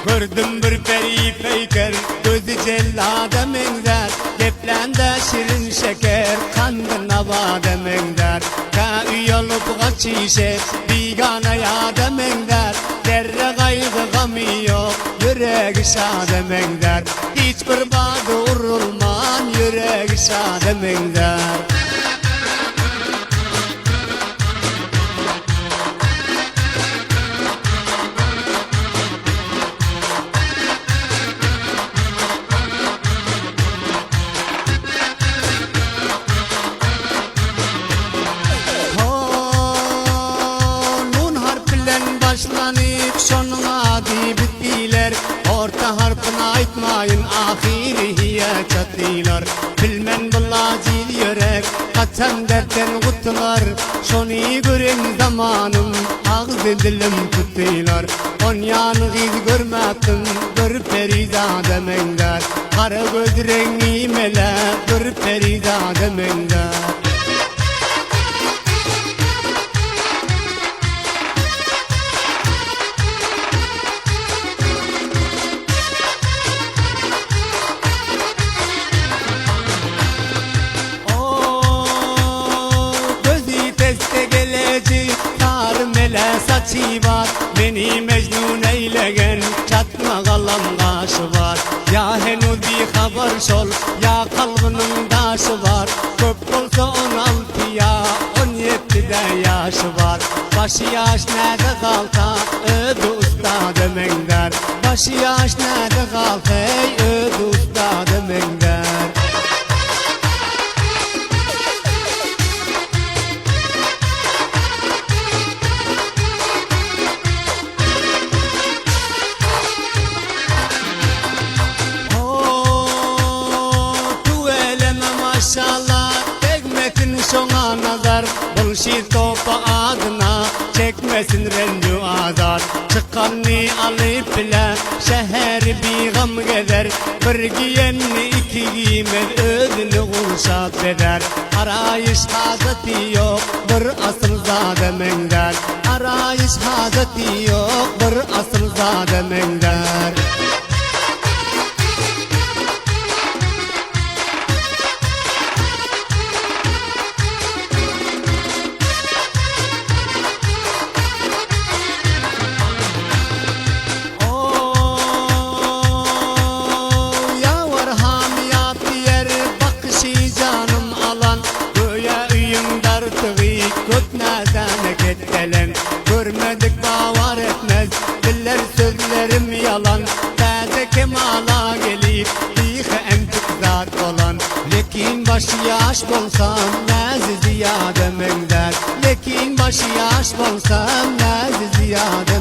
Gördüm bir peri peyker, gözü cellade menzer. Geplende şirin şeker, kandı navade menzer. Ka üy olup kaçışe, bigana yade menzer. Derre kaygı gamı yok, yürek şade menzer. Hiçbir badı urulman, yürek şade menzer. Başlanıp sonun adi bittiler. Orta harfını aytmayın, ahiri hiye çattılar. Bilmen bulacil yörek, kaçan dertten kutlar. Şonu görün zamanım, ağzı dilim tuttular. On yanı giz görmedim, bir perizade menler. Kara göz rengi mele, bir perizade menler. Saçı var, beni mecnun eylegen, çatma kalan kaşı var. Ya henüz bir haber sol, ya kalbinin taşı var. Köp olsa 16 ya, 17'de yaşı var. Başı yaş nerede kalta, ödü usta demengler. Başı yaş nerede kalta, ödü usta demengler. Maşallah tekmesin şona nazar. Bulşi topa adına çekmesin rencu azar. Çıkanni alıp bile şehir bir gam gezer. Bir giyenni iki giymez, özünü kurşat eder. Arayış hazeti yok, bir asıl zade mender. Arayış hazeti yok, bir asıl zade mender. Görmedik bavar etmez, diller sözlerim yalan. Taze kemala gelip lihe emtik zat olan. Lekin başı yaş bolsam nazi ziyade mengder. Lekin başı yaş bolsam nazi ziyade